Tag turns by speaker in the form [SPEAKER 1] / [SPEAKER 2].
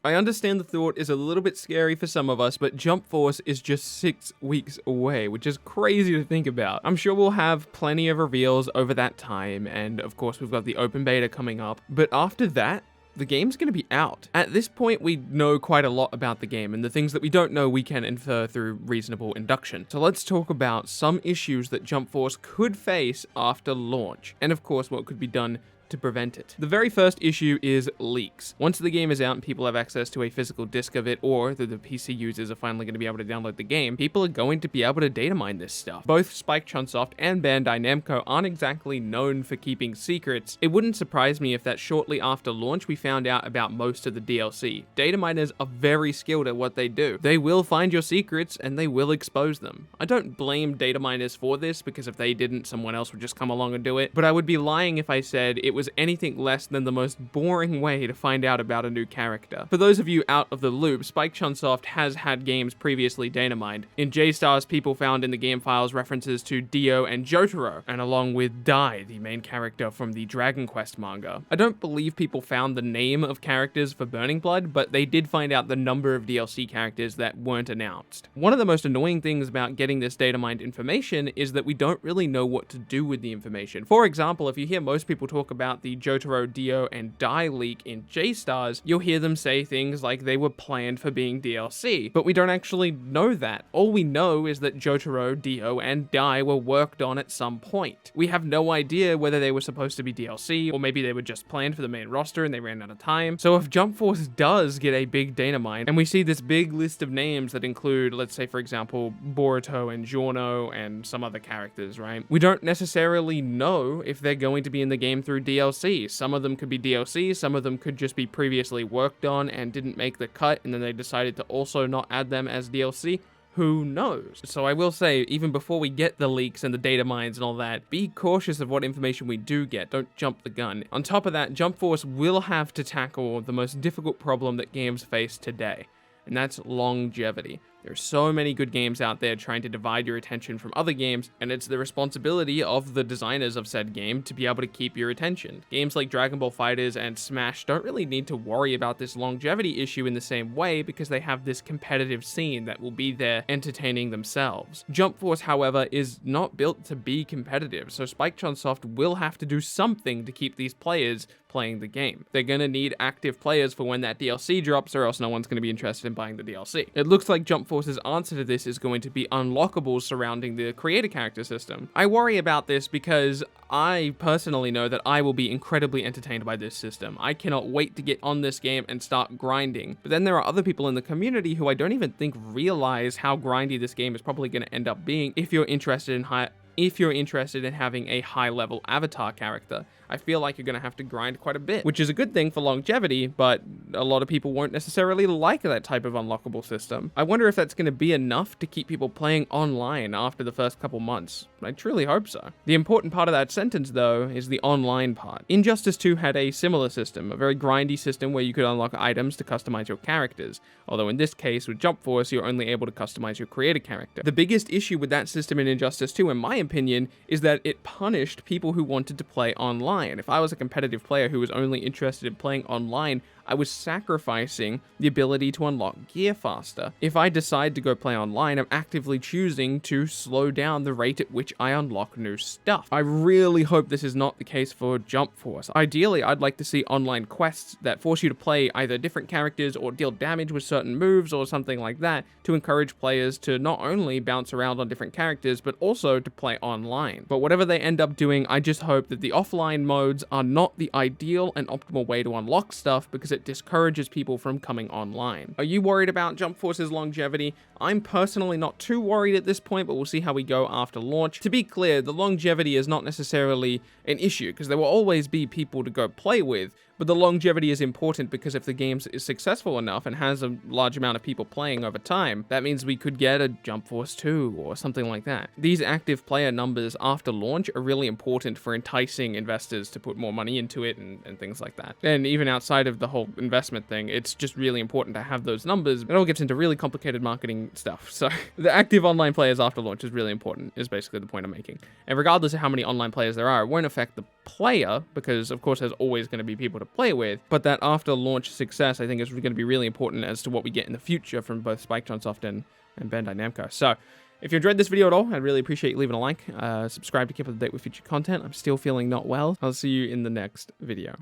[SPEAKER 1] I understand the thought is a little bit scary for some of us, but Jump Force is just 6 weeks away, which is crazy to think about. I'm sure we'll have plenty of reveals over that time, and of course we've got the open beta coming up, but after that, the game's going to be out. At this point, we know quite a lot about the game, and the things that we don't know we can infer through reasonable induction. So let's talk about some issues that Jump Force could face after launch, and of course what could be done to prevent it. The very first issue is leaks. Once the game is out and people have access to a physical disc of it, or that the PC users are finally going to be able to download the game, people are going to be able to data mine this stuff. Both Spike Chunsoft and Bandai Namco aren't exactly known for keeping secrets. It wouldn't surprise me if that shortly after launch we found out about most of the DLC. Data miners are very skilled at what they do. They will find your secrets and they will expose them. I don't blame data miners for this, because if they didn't, someone else would just come along and do it, but I would be lying if I said it was anything less than the most boring way to find out about a new character. For those of you out of the loop, Spike Chunsoft has had games previously data mined. In J-Stars, people found in the game files references to Dio and Jotaro, and along with Dai, the main character from the Dragon Quest manga. I don't believe people found the name of characters for Burning Blood, but they did find out the number of DLC characters that weren't announced. One of the most annoying things about getting this data mined information is that we don't really know what to do with the information. For example, if you hear most people talk about the Jotaro, Dio, and Dai leak in J-Stars, you'll hear them say things like they were planned for being DLC, but we don't actually know that. All we know is that Jotaro, Dio, and Dai were worked on at some point. We have no idea whether they were supposed to be DLC, or maybe they were just planned for the main roster and they ran out of time. So if Jump Force does get a big data mine, and we see this big list of names that include, let's say for example, Boruto and Giorno and some other characters, right? We don't necessarily know if they're going to be in the game through DLC. Some of them could be DLC, some of them could just be previously worked on and didn't make the cut, and then they decided to also not add them as DLC. Who knows? So I will say, even before we get the leaks and the data mines and all that, be cautious of what information we do get. Don't jump the gun. On top of that, Jump Force will have to tackle the most difficult problem that games face today, and that's longevity. There's so many good games out there trying to divide your attention from other games, and it's the responsibility of the designers of said game to be able to keep your attention. Games like Dragon Ball FighterZ and Smash don't really need to worry about this longevity issue in the same way, because they have this competitive scene that will be there entertaining themselves. Jump Force, however, is not built to be competitive, so Spike Chunsoft will have to do something to keep these players playing the game. They're gonna need active players for when that DLC drops, or else no one's gonna be interested in buying the DLC. It looks like Jump Force's answer to this is going to be unlockables surrounding the creator character system. I worry about this because I personally know that I will be incredibly entertained by this system. I cannot wait to get on this game and start grinding. But then there are other people in the community who I don't even think realize how grindy this game is probably going to end up being if you're interested in having a high-level avatar character. I feel like you're going to have to grind quite a bit, which is a good thing for longevity, but a lot of people won't necessarily like that type of unlockable system. I wonder if that's going to be enough to keep people playing online after the first couple months. I truly hope so. The important part of that sentence, though, is the online part. Injustice 2 had a similar system, a very grindy system where you could unlock items to customize your characters, although in this case, with Jump Force, you're only able to customize your creator character. The biggest issue with that system in Injustice 2, in my opinion, is that it punished people who wanted to play online. If I was a competitive player who was only interested in playing online, I was sacrificing the ability to unlock gear faster. If I decide to go play online, I'm actively choosing to slow down the rate at which I unlock new stuff. I really hope this is not the case for Jump Force. Ideally, I'd like to see online quests that force you to play either different characters or deal damage with certain moves or something like that to encourage players to not only bounce around on different characters, but also to play online. But whatever they end up doing, I just hope that the offline modes are not the ideal and optimal way to unlock stuff, because it discourages people from coming online. Are you worried about Jump Force's longevity? I'm personally not too worried at this point, but we'll see how we go after launch. To be clear, the longevity is not necessarily an issue, because there will always be people to go play with, but the longevity is important because if the game is successful enough and has a large amount of people playing over time, that means we could get a Jump Force 2 or something like that. These active player numbers after launch are really important for enticing investors to put more money into it and things like that. And even outside of the whole investment thing, it's just really important to have those numbers. It all gets into really complicated marketing stuff. So the active online players after launch is really important, is basically the point I'm making. And regardless of how many online players there are, it won't affect the player, because of course there's always going to be people to play with, but that after launch success, I think is going to be really important as to what we get in the future from both Spike Chunsoft and Bandai Namco. So, if you enjoyed this video at all, I'd really appreciate you leaving a like, subscribe to keep up to date with future content. I'm still feeling not well. I'll see you in the next video.